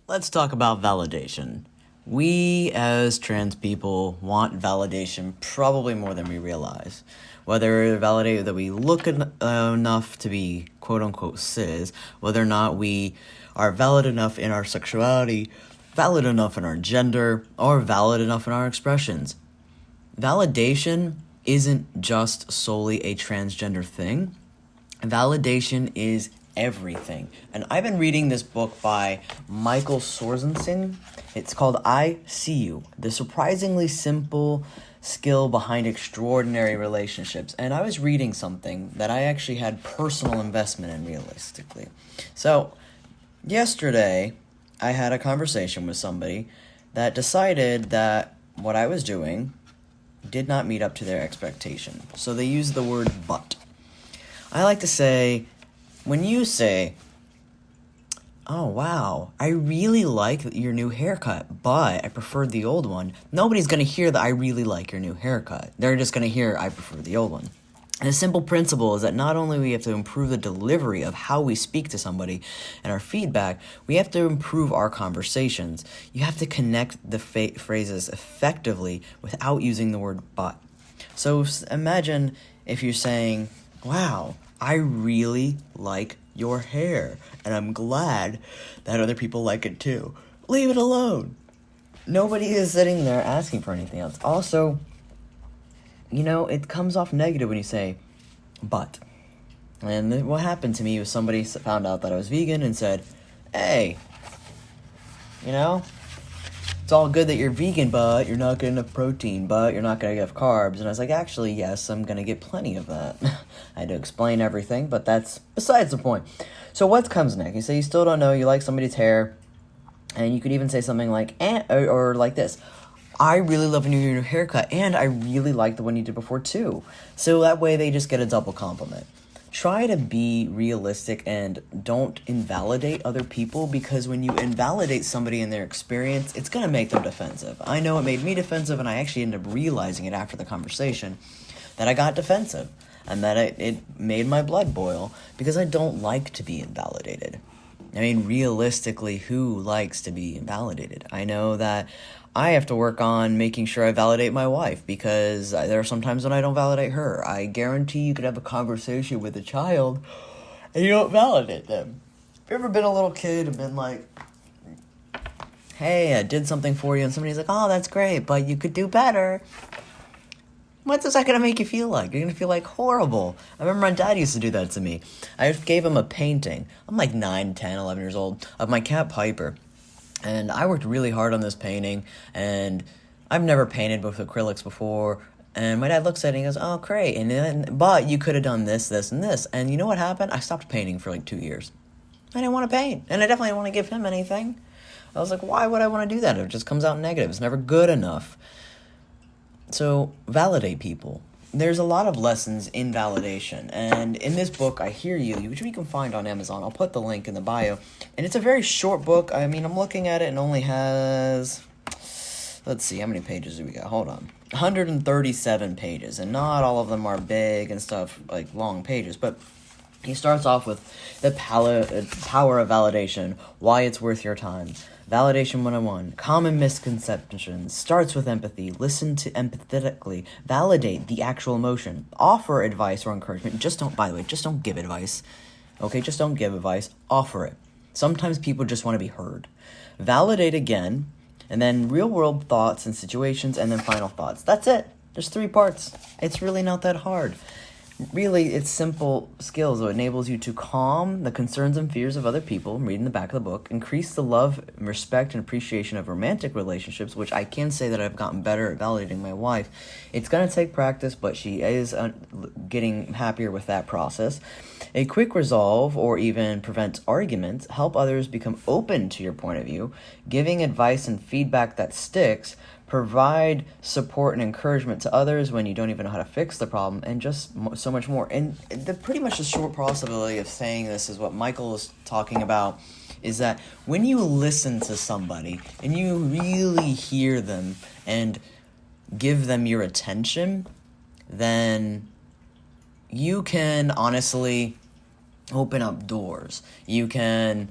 Let's talk about validation. We, as trans people, want validation probably more than we realize. Whether validate that we look enough to be quote-unquote cis, whether or not we are valid enough in our sexuality, valid enough in our gender, or valid enough in our expressions. Validation isn't just solely a transgender thing. Validation is everything. And I've been reading this book by Michael Sorensen. It's called I See You, the surprisingly simple skill behind extraordinary relationships. And I was reading something that I actually had personal investment in realistically. So, yesterday, I had a conversation with somebody that decided that what I was doing did not meet up to their expectation. So they used the word but. I like to say, when you say, oh wow, I really like your new haircut, but I preferred the old one, nobody's going to hear that I really like your new haircut. They're just going to hear I prefer the old one. And the simple principle is that not only we have to improve the delivery of how we speak to somebody and our feedback, we have to improve our conversations. You have to connect the phrases effectively without using the word but. So imagine if you're saying, wow, I really like your hair, and I'm glad that other people like it too. Leave it alone. Nobody is sitting there asking for anything else. Also, it comes off negative when you say, but. And what happened to me was somebody found out that I was vegan and said, hey, it's all good that you're vegan, but you're not getting enough protein, but you're not going to get enough carbs. And I was like, actually, yes, I'm going to get plenty of that. I had to explain everything, but that's besides the point. So what comes next? You say you still don't know, you like somebody's hair, and you could even say something like, or like this. I really love your new haircut, and I really like the one you did before, too. So that way they just get a double compliment. Try to be realistic and don't invalidate other people, because when you invalidate somebody in their experience, it's going to make them defensive. I know it made me defensive, and I actually ended up realizing it after the conversation that I got defensive, and that it made my blood boil, because I don't like to be invalidated. I mean, realistically, who likes to be invalidated? I know that I have to work on making sure I validate my wife, because there are some times when I don't validate her. I guarantee you could have a conversation with a child and you don't validate them. Have you ever been a little kid and been like, hey, I did something for you, and somebody's like, oh, that's great, but you could do better. What's that going to make you feel like? You're going to feel like horrible. I remember my dad used to do that to me. I gave him a painting. I'm like 9, 10, 11 years old, of my cat Piper. And I worked really hard on this painting, and I've never painted with acrylics before. And my dad looks at it and he goes, oh, great. But you could have done this, this, and this. And you know what happened? I stopped painting for like 2 years. I didn't want to paint. And I definitely didn't want to give him anything. I was like, why would I want to do that? It just comes out negative. It's never good enough. So validate people. There's a lot of lessons in validation, and in this book, I Hear You, which you can find on Amazon. I'll put the link in the bio, and it's a very short book. I mean, I'm looking at it and only has, let's see, how many pages do we got? Hold on. 137 pages, and not all of them are big and stuff, like long pages, but he starts off with the power of validation, why it's worth your time. Validation 101, common misconceptions, starts with empathy, listen to empathetically, validate the actual emotion, offer advice or encouragement, just don't give advice, okay, just don't give advice, offer it. Sometimes people just want to be heard. Validate again, and then real world thoughts and situations, and then final thoughts. That's it. There's 3 parts. It's really not that hard. Really, it's simple skills that enables you to calm the concerns and fears of other people, reading the back of the book, increase the love, respect, and appreciation of romantic relationships, which I can say that I've gotten better at validating my wife. It's going to take practice, but she is getting happier with that process. A quick resolve, or even prevent arguments, help others become open to your point of view, giving advice and feedback that sticks, provide support and encouragement to others when you don't even know how to fix the problem, and just so much more. And pretty much the short possibility of saying this is what Michael is talking about, is that when you listen to somebody and you really hear them and give them your attention, then you can honestly open up doors. You can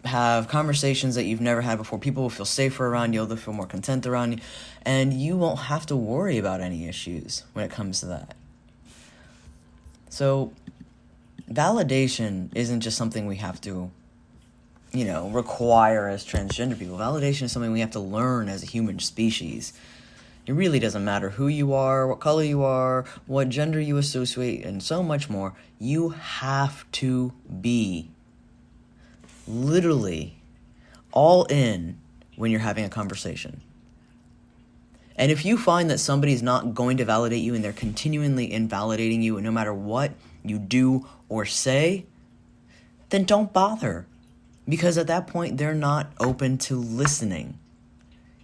have conversations that you've never had before. People will feel safer around you, they'll feel more content around you, and you won't have to worry about any issues when it comes to that. So, validation isn't just something we have to, require as transgender people. Validation is something we have to learn as a human species. It really doesn't matter who you are, what color you are, what gender you associate, and so much more. You have to be literally all in when you're having a conversation. And if you find that somebody's not going to validate you and they're continually invalidating you, and no matter what you do or say, then don't bother. Because at that point, they're not open to listening.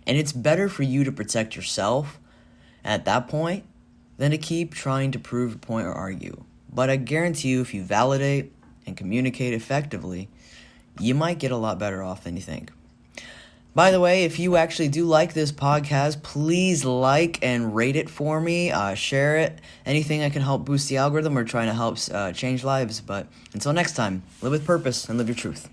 And it's better for you to protect yourself at that point than to keep trying to prove a point or argue. But I guarantee you, if you validate and communicate effectively, you might get a lot better off than you think. By the way, if you actually do like this podcast, please like and rate it for me. Share it. Anything that can help boost the algorithm or trying to help change lives. But until next time, live with purpose and live your truth.